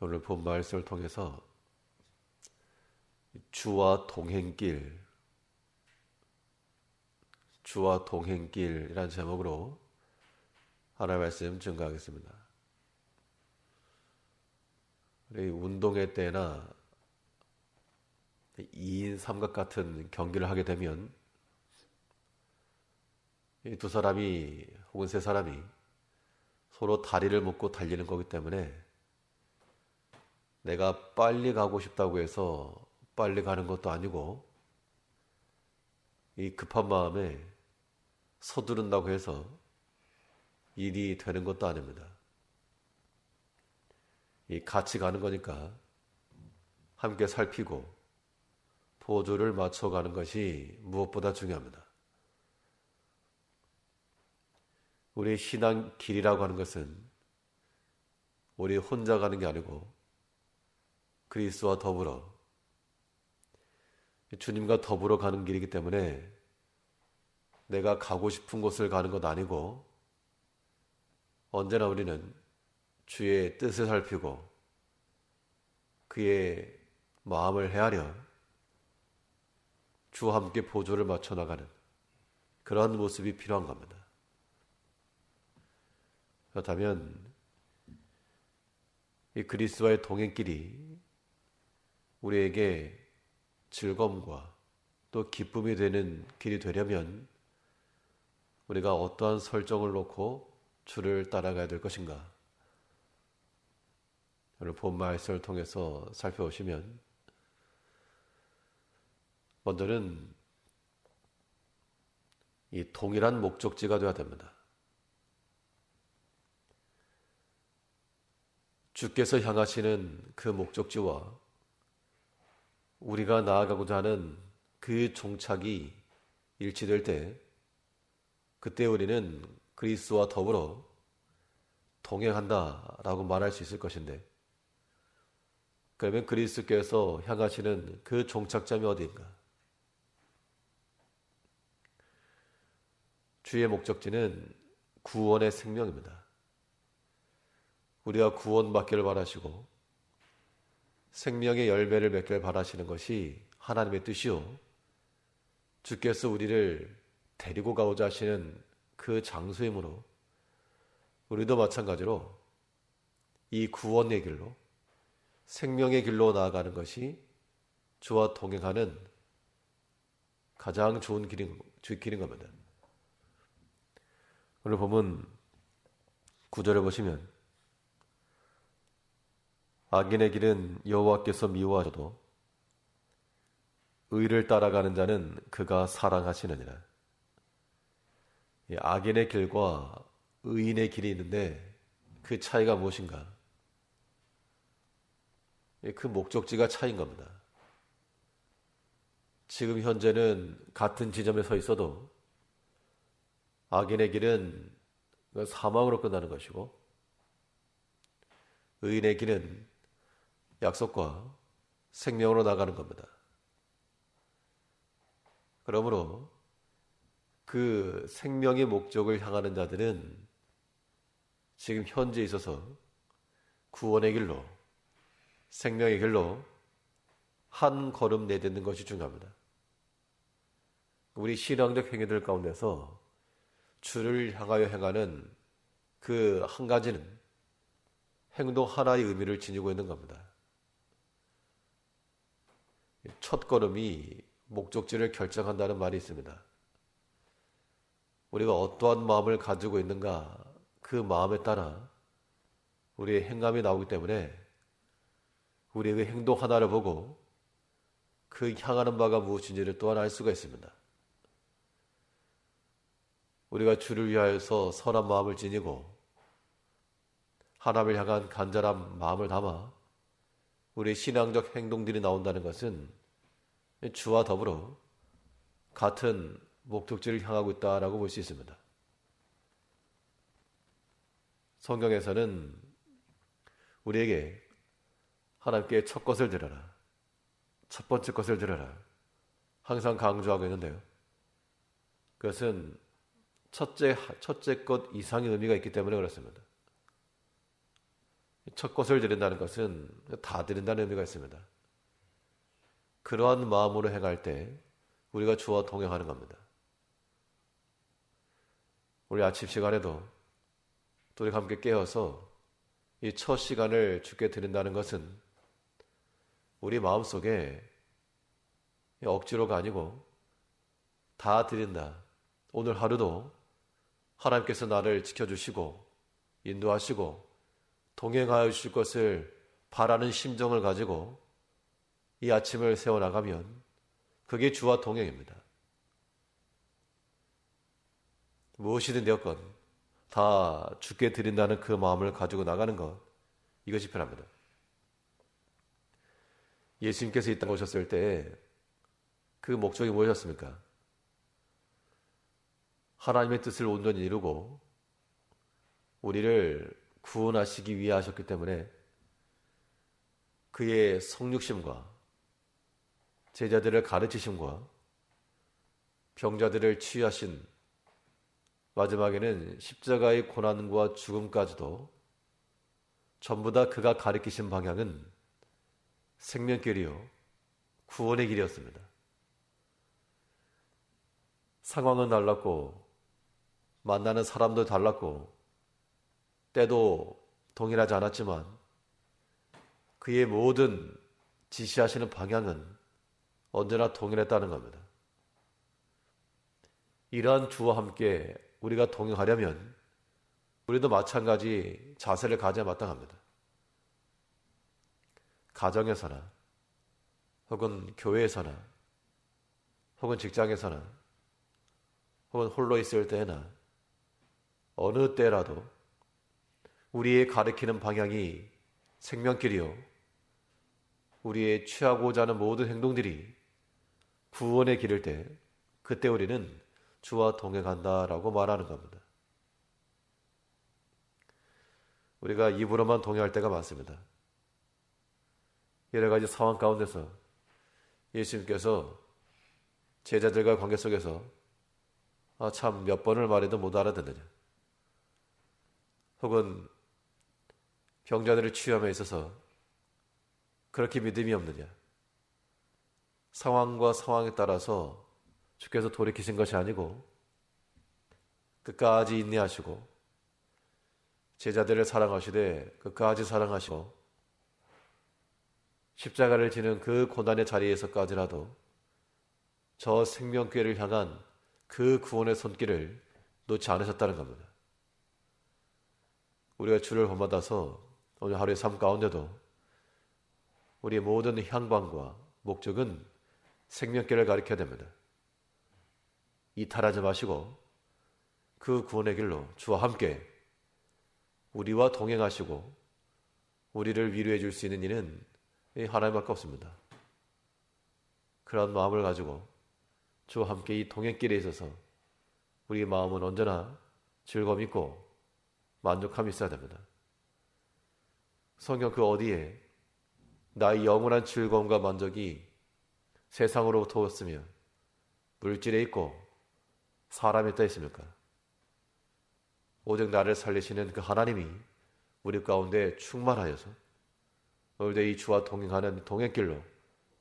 오늘 본 말씀을 통해서 주와 동행길이라는 제목으로 하나님의 말씀 증거하겠습니다. 우리 운동회 때나 2인 삼각 같은 경기를 하게 되면 이 두 사람이 혹은 세 사람이 서로 다리를 묶고 달리는 거기 때문에 내가 빨리 가고 싶다고 해서 빨리 가는 것도 아니고 이 급한 마음에 서두른다고 해서 일이 되는 것도 아닙니다. 이 같이 가는 거니까 함께 살피고 보조를 맞춰가는 것이 무엇보다 중요합니다. 우리 신앙 길이라고 하는 것은 우리 혼자 가는 게 아니고 그리스도와 더불어 주님과 더불어 가는 길이기 때문에 내가 가고 싶은 곳을 가는 것 아니고 언제나 우리는 주의 뜻을 살피고 그의 마음을 헤아려 주와 함께 보조를 맞춰 나가는 그런 모습이 필요한 겁니다. 그렇다면 이 그리스도와의 동행길이 우리에게 즐거움과 또 기쁨이 되는 길이 되려면 우리가 어떠한 설정을 놓고 주를 따라가야 될 것인가? 오늘 본 말씀을 통해서 살펴보시면 먼저는 이 동일한 목적지가 되어야 됩니다. 주께서 향하시는 그 목적지와 우리가 나아가고자 하는 그 종착이 일치될 때 그때 우리는 그리스도와 더불어 동행한다라고 말할 수 있을 것인데 그러면 그리스도께서 향하시는 그 종착점이 어디인가? 주의 목적지는 구원의 생명입니다. 우리가 구원받기를 바라시고 생명의 열매를 맺기를 바라시는 것이 하나님의 뜻이요 주께서 우리를 데리고 가고자 하시는 그 장소이므로 우리도 마찬가지로 이 구원의 길로 생명의 길로 나아가는 것이 주와 동행하는 가장 좋은 길인 겁니다. 오늘 보면 9절을 보시면 악인의 길은 여호와께서 미워하셔도 의를 따라가는 자는 그가 사랑하시느니라. 악인의 길과 의인의 길이 있는데 그 차이가 무엇인가? 그 목적지가 차이인 겁니다. 지금 현재는 같은 지점에 서 있어도 악인의 길은 사망으로 끝나는 것이고 의인의 길은 약속과 생명으로 나가는 겁니다. 그러므로 그 생명의 목적을 향하는 자들은 지금 현재에 있어서 구원의 길로 생명의 길로 한 걸음 내딛는 것이 중요합니다. 우리 신앙적 행위들 가운데서 주를 향하여 행하는 그 한 가지는 행동 하나의 의미를 지니고 있는 겁니다. 첫 걸음이 목적지를 결정한다는 말이 있습니다. 우리가 어떠한 마음을 가지고 있는가 그 마음에 따라 우리의 행함이 나오기 때문에 우리의 행동 하나를 보고 그 향하는 바가 무엇인지를 또한 알 수가 있습니다. 우리가 주를 위하여서 선한 마음을 지니고 하나님을 향한 간절한 마음을 담아 우리의 신앙적 행동들이 나온다는 것은 주와 더불어 같은 목적지를 향하고 있다라고 볼 수 있습니다. 성경에서는 우리에게 하나님께 첫 것을 드려라, 첫 번째 것을 드려라 항상 강조하고 있는데요. 그것은 첫째 것 이상의 의미가 있기 때문에 그렇습니다. 첫 것을 드린다는 것은 다 드린다는 의미가 있습니다. 그러한 마음으로 행할 때 우리가 주와 동행하는 겁니다. 우리 아침 시간에도 또 우리가 함께 깨어서 이 첫 시간을 주께 드린다는 것은 우리 마음속에 억지로가 아니고 다 드린다. 오늘 하루도 하나님께서 나를 지켜주시고 인도하시고 동행하여 주실 것을 바라는 심정을 가지고 이 아침을 세워나가면 그게 주와 동행입니다. 무엇이든 되었건 다 주께 드린다는 그 마음을 가지고 나가는 것, 이것이 필요합니다. 예수님께서 이 땅에 오셨을 때 그 목적이 무엇이었습니까? 하나님의 뜻을 온전히 이루고 우리를 구원하시기 위해 하셨기 때문에 그의 성육심과 제자들을 가르치심과 병자들을 치유하신, 마지막에는 십자가의 고난과 죽음까지도 전부 다 그가 가르치신 방향은 생명길이요 구원의 길이었습니다. 상황은 달랐고 만나는 사람도 달랐고 때도 동일하지 않았지만 그의 모든 지시하시는 방향은 언제나 동일했다는 겁니다. 이러한 주와 함께 우리가 동행하려면 우리도 마찬가지 자세를 가져야 마땅합니다. 가정에서나 혹은 교회에서나 혹은 직장에서나 혹은 홀로 있을 때나 어느 때라도 우리의 가리키는 방향이 생명길이요 우리의 취하고자 하는 모든 행동들이 구원의 길일 때 그때 우리는 주와 동행한다라고 말하는 겁니다. 우리가 입으로만 동행할 때가 많습니다. 여러 가지 상황 가운데서 예수님께서 제자들과 관계 속에서 참 몇 번을 말해도 못 알아듣느냐, 혹은 병자들을 치유함에 있어서 그렇게 믿음이 없느냐, 상황과 상황에 따라서 주께서 돌이키신 것이 아니고 끝까지 인내하시고 제자들을 사랑하시되 끝까지 사랑하시고 십자가를 지는 그 고난의 자리에서까지라도 저 생명길을 향한 그 구원의 손길을 놓지 않으셨다는 겁니다. 우리가 주를 본받아서 오늘 하루의 삶 가운데도 우리의 모든 향방과 목적은 생명길을 가리켜야 됩니다. 이탈하지 마시고 그 구원의 길로 주와 함께 우리와 동행하시고 우리를 위로해 줄 수 있는 이는 하나님밖에 없습니다. 그런 마음을 가지고 주와 함께 이 동행길에 있어서 우리의 마음은 언제나 즐거움 있고 만족함이 있어야 됩니다. 성경 그 어디에 나의 영원한 즐거움과 만족이 세상으로부터 왔으며 물질에 있고 사람에 있다 있습니까? 오직 나를 살리시는 그 하나님이 우리 가운데 충만하여서 오늘도 이 주와 동행하는 동행길로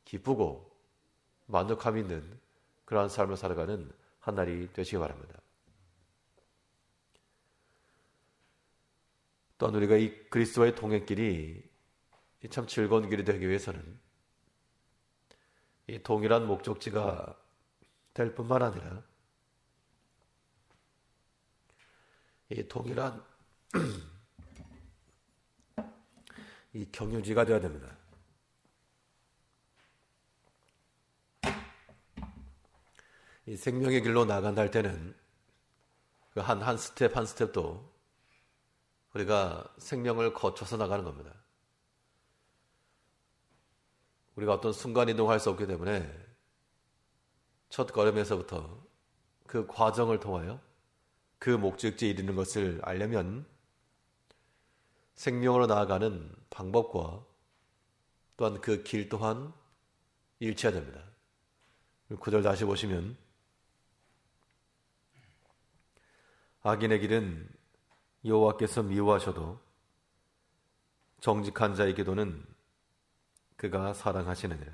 기쁘고 만족함 있는 그러한 삶을 살아가는 한 날이 되시기 바랍니다. 또한 우리가 이 그리스도와의 동행길이 참 즐거운 길이 되기 위해서는 이 동일한 목적지가 될 뿐만 아니라 이 동일한 이 경유지가 되어야 됩니다. 이 생명의 길로 나간다 할 때는 그 한 스텝 한 스텝도 우리가 생명을 거쳐서 나가는 겁니다. 우리가 어떤 순간이동할 수 없기 때문에 첫 걸음에서부터 그 과정을 통하여 그 목적지에 이르는 것을 알려면 생명으로 나아가는 방법과 또한 그 길 또한 일치해야 됩니다. 9절 다시 보시면 악인의 길은 여호와께서 미워하셔도 정직한 자의 기도는 그가 사랑하시느니라.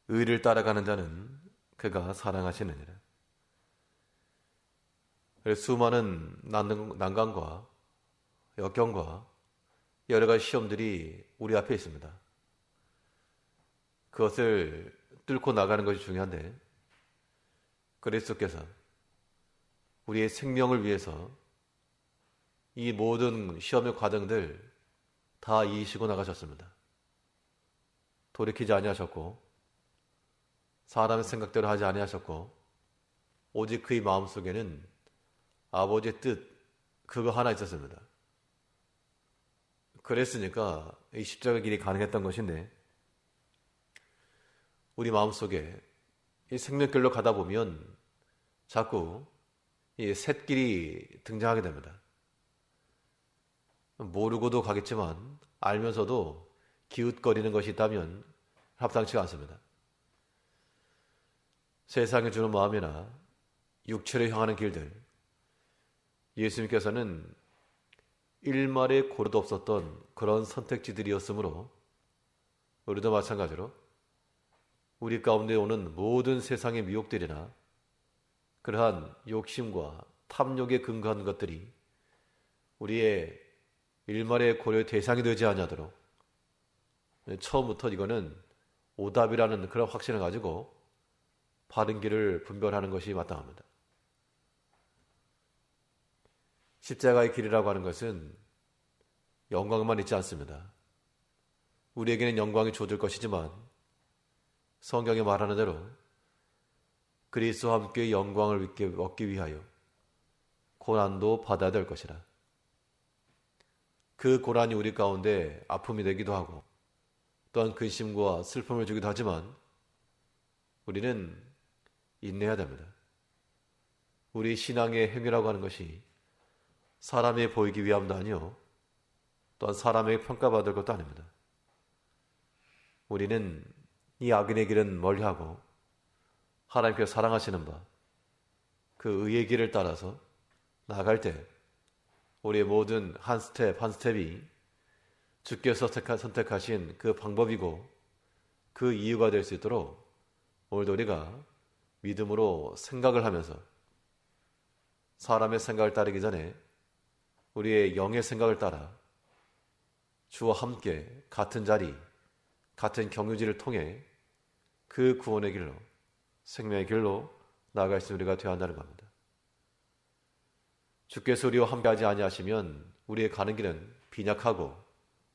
의를 따라가는 자는 그가 사랑하시느니라. 수많은 난관과 역경과 여러 가지 시험들이 우리 앞에 있습니다. 그것을 뚫고 나가는 것이 중요한데, 그리스도께서 우리의 생명을 위해서 이 모든 시험의 과정들 다 이기시고 나가셨습니다. 돌이키지 아니하셨고 사람의 생각대로 하지 아니하셨고, 오직 그의 마음속에는 아버지의 뜻 그거 하나 있었습니다. 그랬으니까 이 십자가 길이 가능했던 것인데, 우리 마음속에 이 생명길로 가다 보면 자꾸 이 샛길이 등장하게 됩니다. 모르고도 가겠지만 알면서도 기웃거리는 것이 있다면 합당치가 않습니다. 세상에 주는 마음이나 육체를 향하는 길들, 예수님께서는 일말의 고려도 없었던 그런 선택지들이었으므로 우리도 마찬가지로 우리 가운데 오는 모든 세상의 미혹들이나 그러한 욕심과 탐욕에 근거한 것들이 우리의 일말의 고려의 대상이 되지 아니하도록 처음부터 이거는 오답이라는 그런 확신을 가지고 바른 길을 분별하는 것이 마땅합니다. 십자가의 길이라고 하는 것은 영광만 있지 않습니다. 우리에게는 영광이 주어질 것이지만 성경이 말하는 대로 그리스도와 함께 영광을 얻기 위하여 고난도 받아야 될 것이라. 그 고난이 우리 가운데 아픔이 되기도 하고 또한 근심과 슬픔을 주기도 하지만 우리는 인내해야 됩니다. 우리 신앙의 행위라고 하는 것이 사람에 보이기 위함도 아니요 또한 사람에게 평가받을 것도 아닙니다. 우리는 이 악인의 길은 멀리하고 하나님께서 사랑하시는 바 그 의의 길을 따라서 나아갈 때 우리의 모든 한 스텝 한 스텝이 주께서 선택하신 그 방법이고 그 이유가 될 수 있도록 오늘도 우리가 믿음으로 생각을 하면서 사람의 생각을 따르기 전에 우리의 영의 생각을 따라 주와 함께 같은 자리, 같은 경유지를 통해 그 구원의 길로, 생명의 길로 나아갈 수 있는 우리가 되어야 한다는 겁니다. 주께서 우리와 함께하지 아니하시면 우리의 가는 길은 빈약하고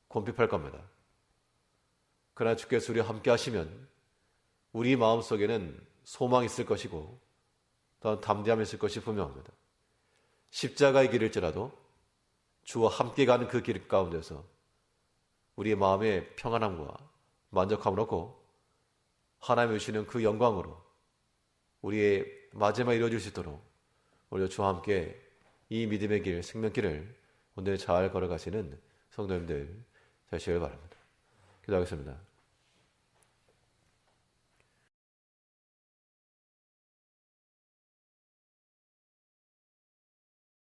곤핍할 겁니다. 그러나 주께서 우리와 함께하시면 우리 마음속에는 소망이 있을 것이고 또한 담대함이 있을 것이 분명합니다. 십자가의 길일지라도 주와 함께 가는 그 길 가운데서 우리의 마음에 평안함과 만족함을 얻고 하나님이 주시는 그 영광으로 우리의 마지막에 이루어질 수 있도록 우리가 주와 함께 이 믿음의 길, 생명길을 오늘 잘 걸어가시는 성도님들 되시길 바랍니다. 기도하겠습니다.